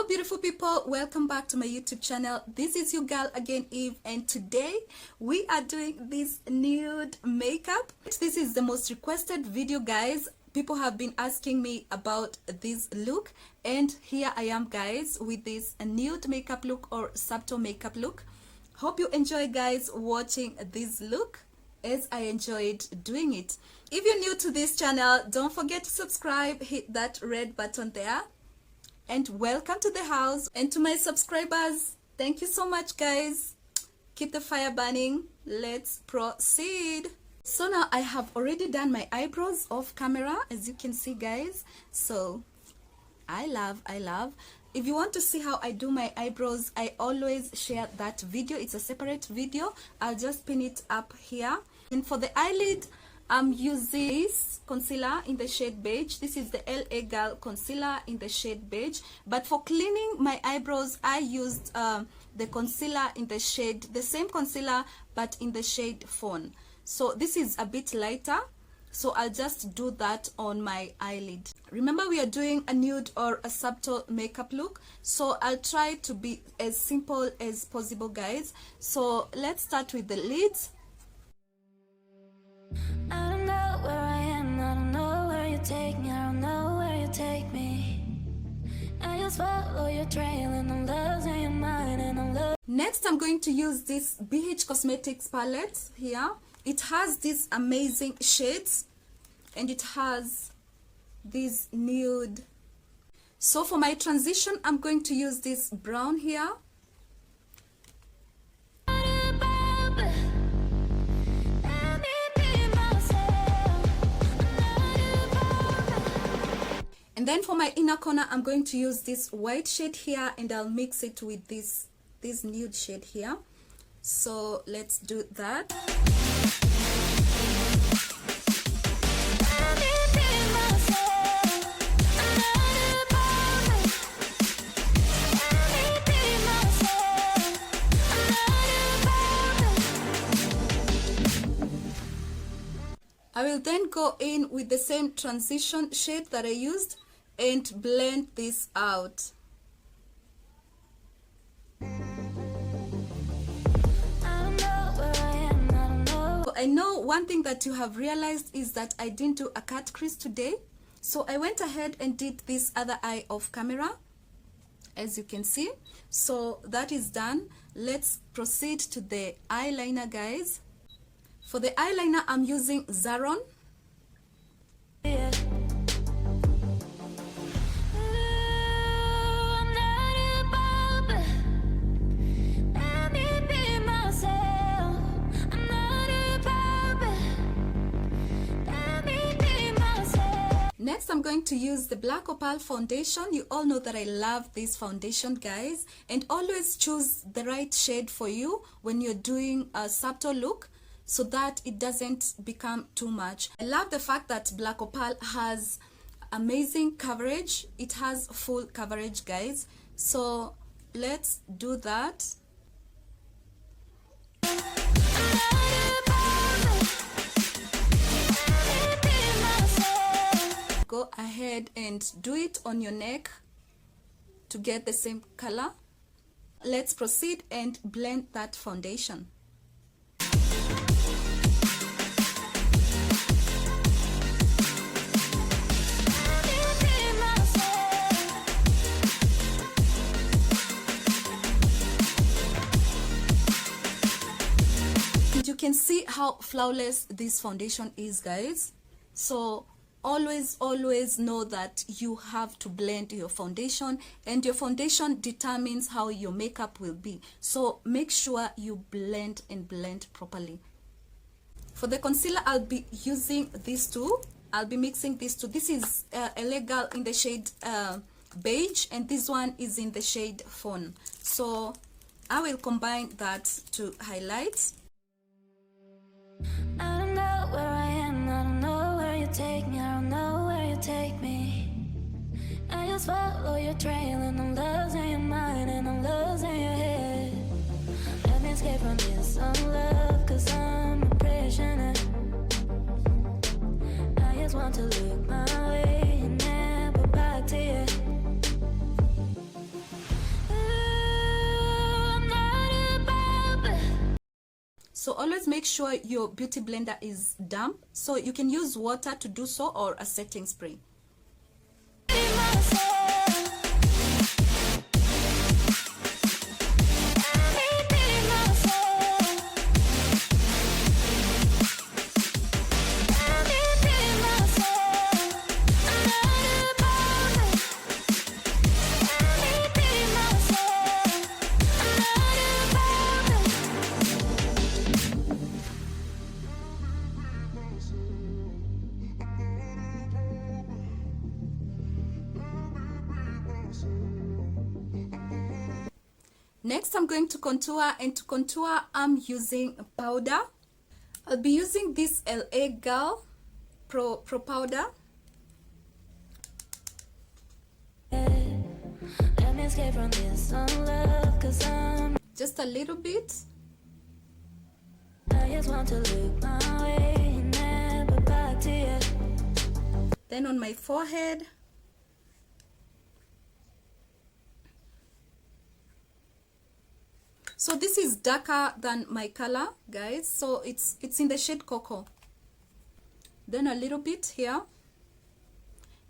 Hello beautiful people, welcome back to my YouTube channel. This is your girl again, Eve, and today we are doing this nude makeup. This is the most requested video, guys. People have been asking me about this look, and here I am, guys, with this nude makeup look or subtle makeup look. Hope you enjoy, guys, watching this look as I enjoyed doing it. If you're new to this channel, don't forget to subscribe, hit that red button there. And welcome to the house. And to my subscribers, thank you so much, guys. Keep the fire burning. Let's proceed. So now I have already done my eyebrows off camera, as you can see, guys. So I love. If you want to see how I do my eyebrows, I always share that video. It's a separate video. I'll just pin it up here. And for the eyelid, I'm using this concealer in the shade beige. This is the LA Girl concealer in the shade beige. But for cleaning my eyebrows, I used the concealer in the shade, the same concealer, but in the shade fawn. So this is a bit lighter. So I'll just do that on my eyelid. Remember, we are doing a nude or a subtle makeup look. So I'll try to be as simple as possible, guys. So let's start with the lids. I don't know where I am, I don't know where you take me, I don't know where you take me. I just follow your trail and I'm losing your mind and I'm losing. Next, I'm going to use this BH Cosmetics palette here. It has these amazing shades and it has this nude. So for my transition, I'm going to use this brown here. And then for my inner corner, I'm going to use this white shade here and I'll mix it with this nude shade here. So let's do that. I will then go in with the same transition shade that I used and blend this out. I know one thing that you have realized is that I didn't do a cut crease today. So I went ahead and did this other eye off camera, as you can see. So that is done. Let's proceed to the eyeliner, guys. For the eyeliner, I'm using Zaron. Next, I'm going to use the Black Opal foundation. You all know that I love this foundation, guys. And always choose the right shade for you when you're doing a subtle look, so that it doesn't become too much. I love the fact that Black Opal has amazing coverage. It has full coverage, guys. So let's do that. Go ahead and do it on your neck to get the same color. Let's proceed and blend that foundation. You can see how flawless this foundation is, guys. So always know that you have to blend your foundation, and your foundation determines how your makeup will be. So make sure you blend and blend properly. For the concealer, I'll be using these two. I'll be mixing these two. This is LA Girl in the shade beige, and this one is in the shade fawn. So I will combine that to highlight. I don't know where I am, I don't know where you take me, I don't know where you take me. I just follow your trail and I'm losing your mind and I'm losing your head. Let me escape from this love, cause I'm a prisoner. I just want to look my way and never back to you. So always make sure your beauty blender is damp. So you can use water to do so, or a setting spray. Next, I'm going to contour, and to contour, I'm using powder. I'll be using this LA Girl Pro powder. Let me escape from this love, 'cause Just a little bit. I just want to look my way, never back to you. Then on my forehead. So this is darker than my color, guys. So it's in the shade Cocoa. Then a little bit here.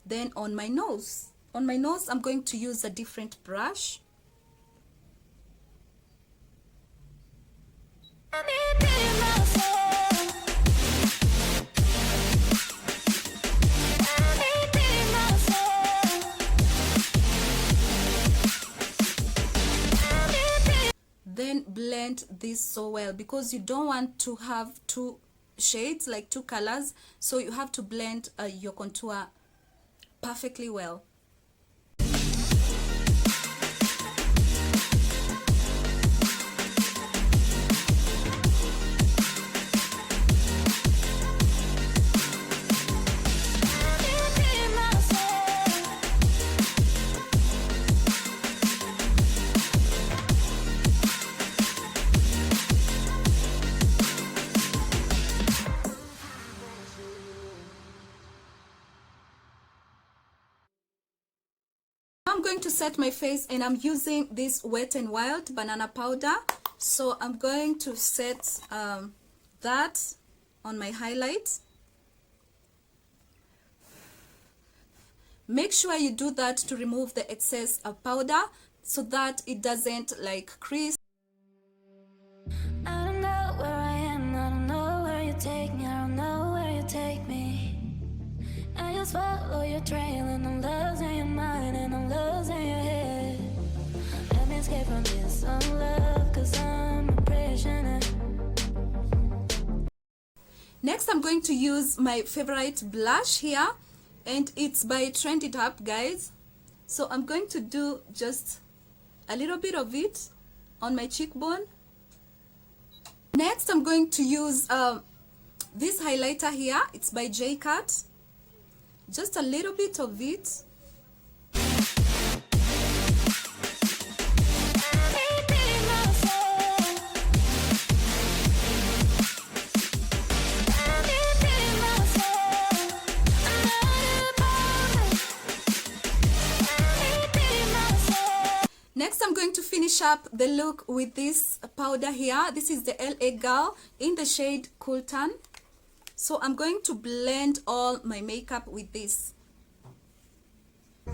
Then on my nose. On my nose, I'm going to use a different brush. Then blend this so well, because you don't want to have two shades, like two colors. So you have to blend your contour perfectly well. I'm going to set my face, and I'm using this Wet n Wild banana powder. So I'm going to set that on my highlight. Make sure you do that to remove the excess of powder, so that it doesn't like crease. I don't know where I am, I don't know where you take me, I don't know where you take me. I just follow your trail, and I'm losing your mind, and I'm losing your head. Let me escape from this love, 'cause I'm a prisoner. Next, I'm going to use my favorite blush here, and it's by Trend It Up, guys. So I'm going to do just a little bit of it on my cheekbone. Next, I'm going to use this highlighter here. It's by J Cut. Just a little bit of it. Next, I'm going to finish up the look with this powder here. This is the LA Girl in the shade Cool Tan. So I'm going to blend all my makeup with this. I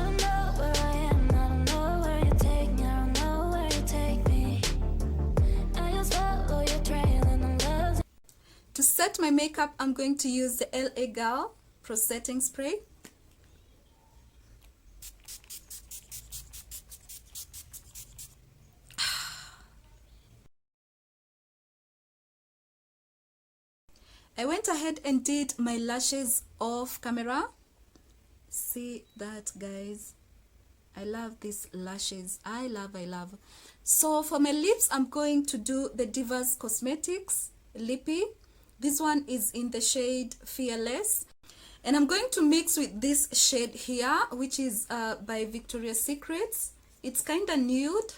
don't know where I am, I don't know where you take me, I don't know where you take me. I just follow your trail, and I'm losing. To set my makeup, I'm going to use the LA Girl Pro Setting Spray. I went ahead and did my lashes off camera. See that, guys? I love these lashes. I love. So for my lips, I'm going to do the Divas Cosmetics Lippy. This one is in the shade Fearless. And I'm going to mix with this shade here, which is by Victoria's Secrets. It's kind of nude.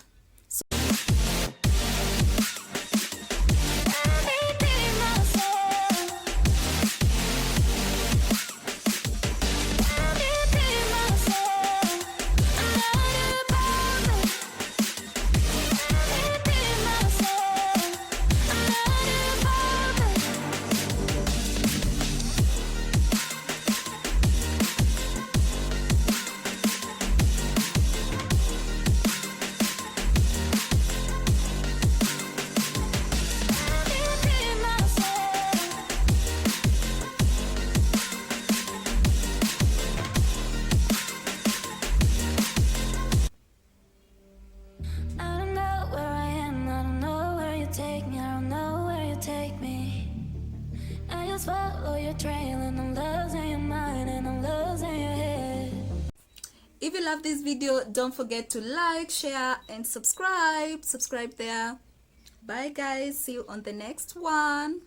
your trail and I'm losing your mind and I'm losing your head. If you love this video, don't forget to like, share, and subscribe. Subscribe there. Bye guys, see you on the next one.